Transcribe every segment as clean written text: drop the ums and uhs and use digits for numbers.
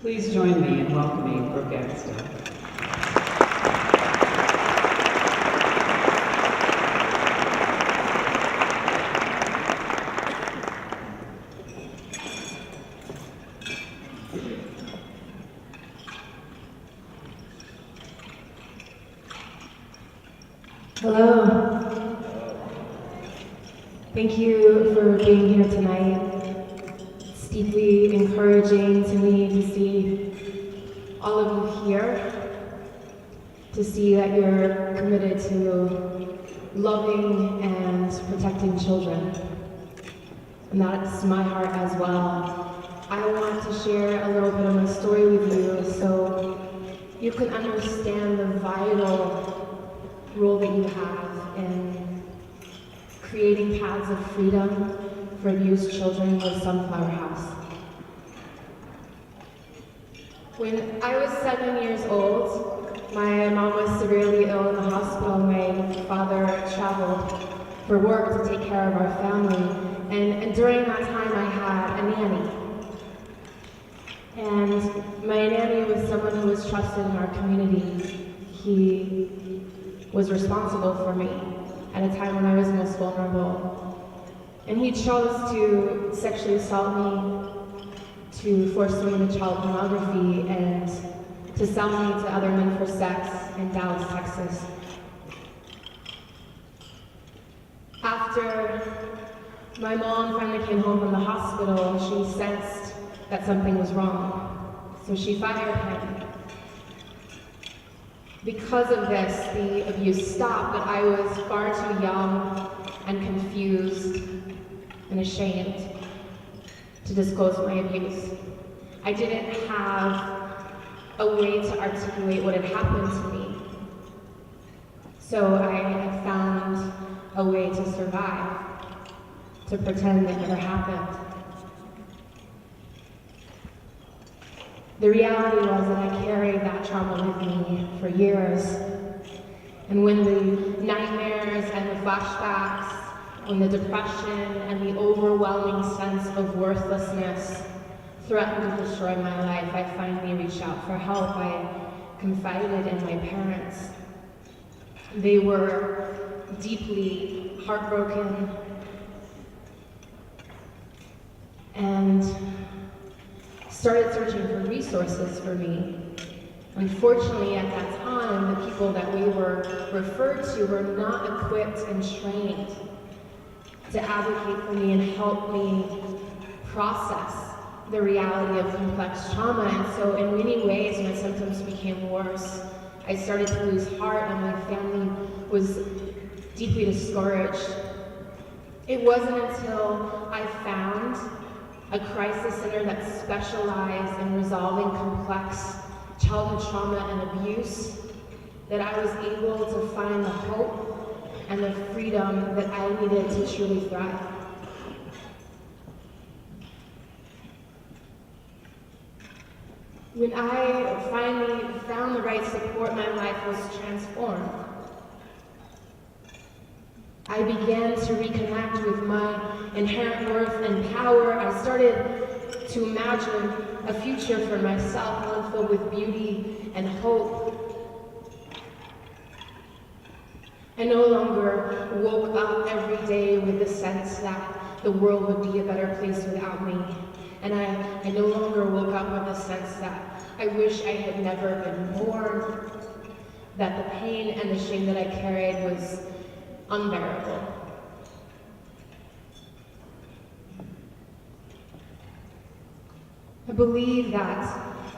Please join me in welcoming Brooke Axtell. Hello. Thank you for being here tonight. It's deeply encouraging to me to see all of you here, to see that you're committed to loving and protecting children. And that's my heart as well. I want to share a little bit of my story with you so you can understand the vital role that you have in creating paths of freedom for abused children with Sunflower House. When I was 7 years old, my mom was severely ill in the hospital. My father traveled for work to take care of our family. And during that time, I had a nanny. And my nanny was someone who was trusted in our community. He was responsible for me at a time when I was most vulnerable. And he chose to sexually assault me, to force me into child pornography, and to sell me to other men for sex in Dallas, Texas. After my mom finally came home from the hospital, she sensed that something was wrong, so she fired him. Because of this, the abuse stopped, but I was far too young and confused and ashamed to disclose my abuse. I didn't have a way to articulate what had happened to me. So I found a way to survive, to pretend it never happened. The reality was that I carried that trauma with me for years. And when the nightmares and the flashbacks, when the depression and the overwhelming sense of worthlessness threatened to destroy my life, I finally reached out for help. I confided in my parents. They were deeply heartbroken and started searching for resources for me. Unfortunately, at that time, the people that we were referred to were not equipped and trained to advocate for me and help me process the reality of complex trauma. And so in many ways, my symptoms became worse. I started to lose heart and my family was deeply discouraged. It wasn't until I found a crisis center that specialized in resolving complex childhood trauma and abuse that I was able to find the hope and the freedom that I needed to truly thrive. When I finally found the right support, my life was transformed. I began to reconnect with my inherent worth and power. I started to imagine a future for myself, one filled with beauty and hope. I no longer woke up every day with the sense that the world would be a better place without me. And I no longer woke up with the sense that I wish I had never been born, that the pain and the shame that I carried was unbearable. I believe that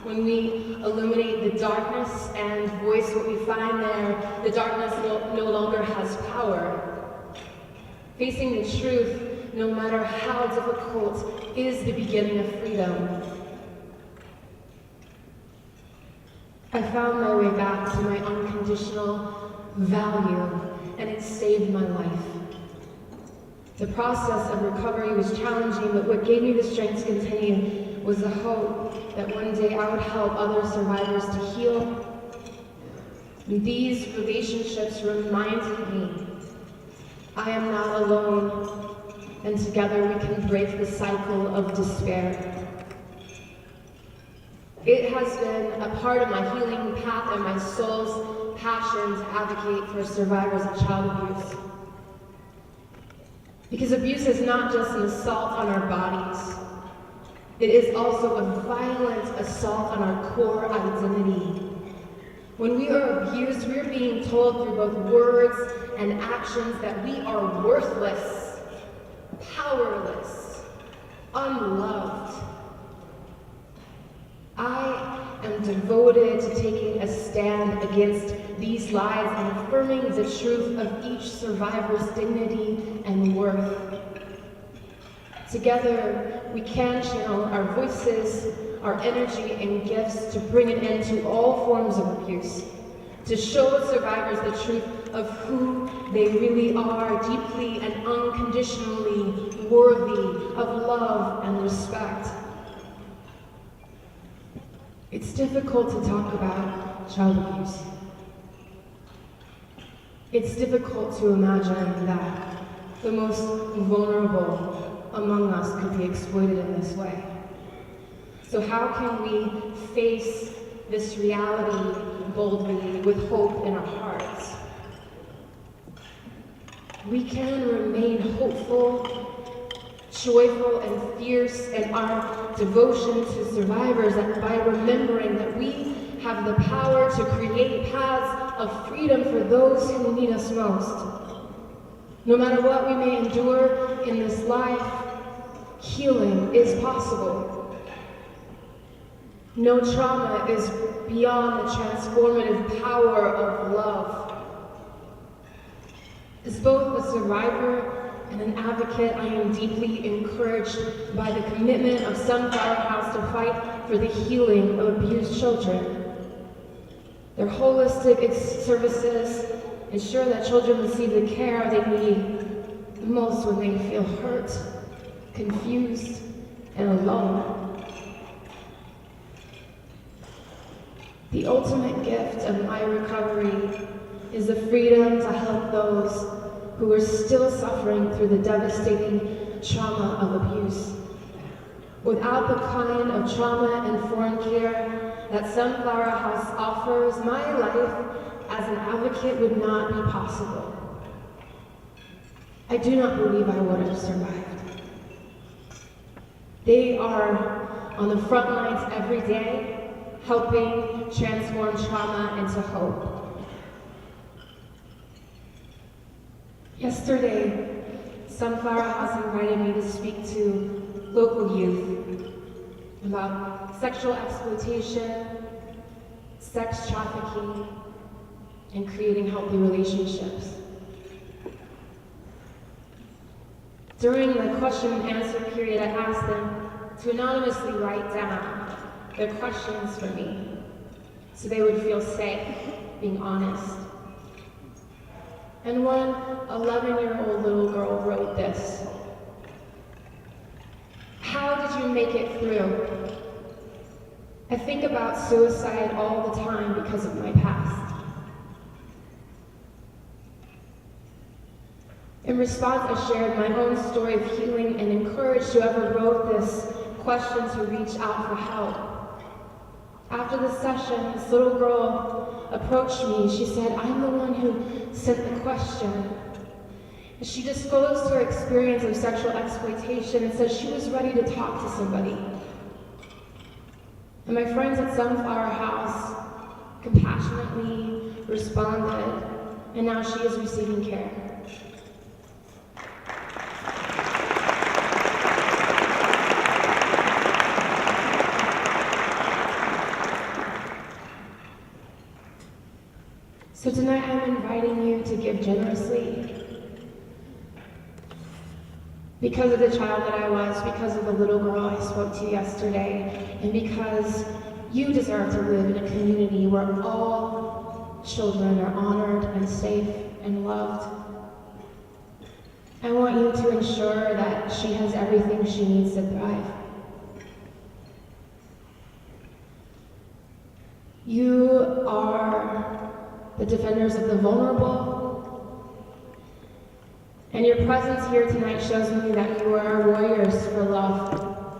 when we illuminate the darkness and voice what we find there, the darkness no longer has power. Facing the truth, no matter how difficult, is the beginning of freedom. I found my way back to my unconditional value, and it saved my life. The process of recovery was challenging, but what gave me the strength to continue was the hope that one day I would help other survivors to heal. And these relationships reminded me I am not alone, and together we can break the cycle of despair. It has been a part of my healing path and my soul's passion to advocate for survivors of child abuse. Because abuse is not just an assault on our bodies. It is also a violent assault on our core identity. When we are abused, we are being told through both words and actions that we are worthless, powerless, unloved. I am devoted to taking a stand against these lies and affirming the truth of each survivor's dignity and worth. Together, we can channel our voices, our energy, and gifts to bring an end to all forms of abuse, to show survivors the truth of who they really are, deeply and unconditionally worthy of love and respect. It's difficult to talk about child abuse. It's difficult to imagine that the most vulnerable among us could be exploited in this way. So how can we face this reality boldly with hope in our hearts? We can remain hopeful, joyful, and fierce in our devotion to survivors by remembering that we have the power to create paths of freedom for those who need us most. No matter what we may endure in this life, healing is possible. No trauma is beyond the transformative power of love. As both a survivor and an advocate, I am deeply encouraged by the commitment of Sunflower House to fight for the healing of abused children. Their holistic services ensure that children receive the care they need the most when they feel hurt, confused, and alone. The ultimate gift of my recovery is the freedom to help those who are still suffering through the devastating trauma of abuse. Without the kind of trauma-informed care that Sunflower House offers, my life as an advocate would not be possible. I do not believe I would have survived. They are on the front lines every day, helping transform trauma into hope. Yesterday, Sunflower House invited me to speak to local youth about sexual exploitation, sex trafficking, and creating healthy relationships. During the question and answer period, I asked them to anonymously write down their questions for me so they would feel safe being honest. And one 11-year-old little girl wrote this: "How did you make it through? I think about suicide all the time because of my past." In response, I shared my own story of healing and encouraged whoever wrote this question to reach out for help. After the session, this little girl approached me. She said, "I'm the one who sent the question." And she disclosed her experience of sexual exploitation and said she was ready to talk to somebody. And my friends at Sunflower House compassionately responded, and now she is receiving care. So tonight I'm inviting you to give generously. Because of the child that I was, because of the little girl I spoke to yesterday, and because you deserve to live in a community where all children are honored and safe and loved. I want you to ensure that she has everything she needs to thrive. You are the defenders of the vulnerable, and your presence here tonight shows me that you are warriors for love.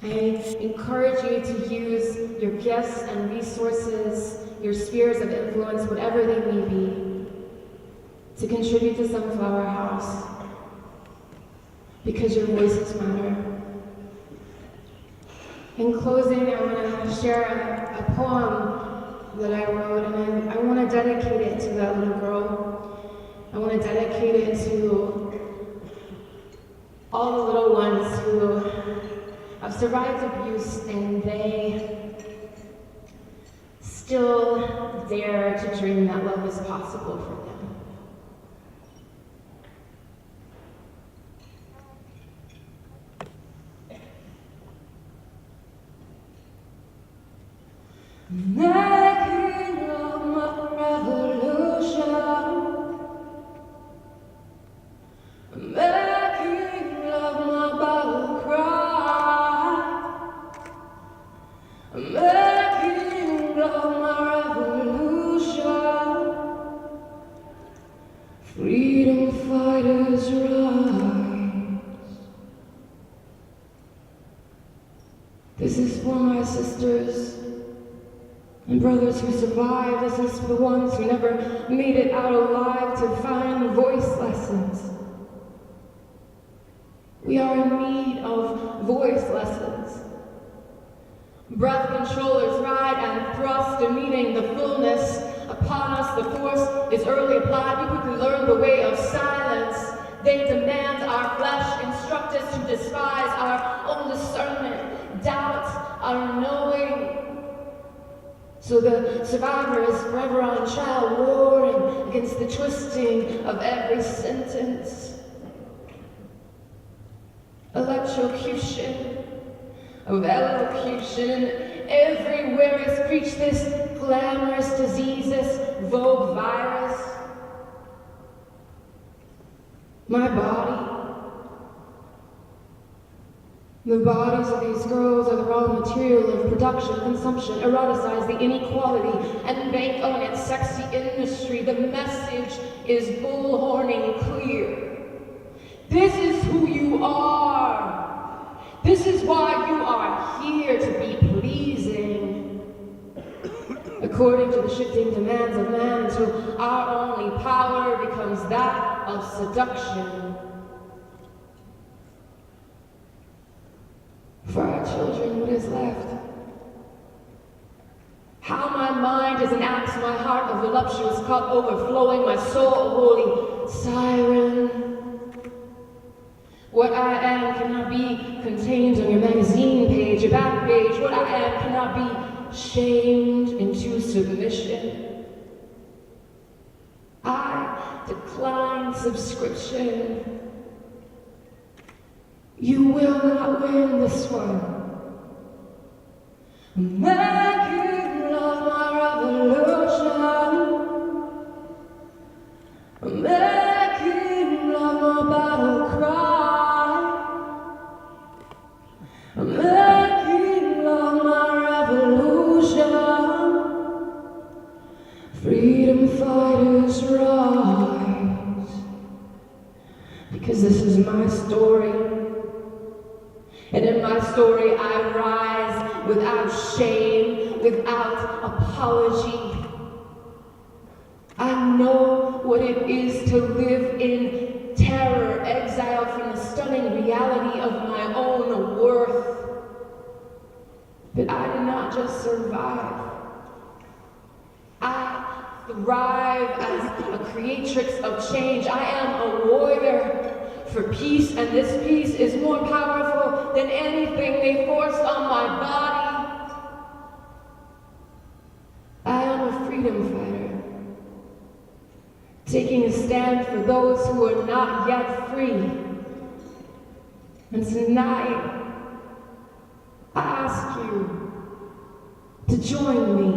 I encourage you to use your gifts and resources, your spheres of influence, whatever they may be, to contribute to Sunflower House, because your voices matter. In closing, I want to share a poem that I wrote, and I want to dedicate it to that little girl. I want to dedicate it to all the little ones who have survived abuse and they still dare to dream that love is possible for them. Making of my revolution, making of my battle cry, making of my revolution, freedom fighters rise. This is for my sisters and brothers who survived. This is for the ones who never made it out alive to find voice lessons. We are in need of voice lessons. Breath controllers ride and thrust, demeaning the fullness upon us. The force is early applied. We quickly learn the way of silence. They demand our flesh, instruct us to despise our own discernment, doubt our knowing. So the survivor is forever on trial, warring against the twisting of every sentence. Electrocution of elocution. Everywhere is preached this glamorous disease, this vogue virus. My body, the bodies of these girls are the raw material of production, consumption, eroticize the inequality, and bank on its sexy industry. The message is bullhorning clear. This is who you are. This is why you are here, to be pleasing. According to the shifting demands of man, until our only power becomes that of seduction. For our children, what is left? How my mind is an axe, my heart a voluptuous cup overflowing, my soul a holy siren. What I am cannot be contained on your magazine page, your back page. What I am cannot be shamed into submission. I decline subscription. You will not win this one. Making of my revolution, making of my battle cry, making of my revolution, freedom fighters rise. Because this is my story. And in my story, I rise without shame, without apology. I know what it is to live in terror, exiled from the stunning reality of my own worth. But I did not just survive. I thrive as a creatrix of change. I am a warrior for peace, and this peace is more powerful than anything they forced on my body. I am a freedom fighter, taking a stand for those who are not yet free. And tonight, I ask you to join me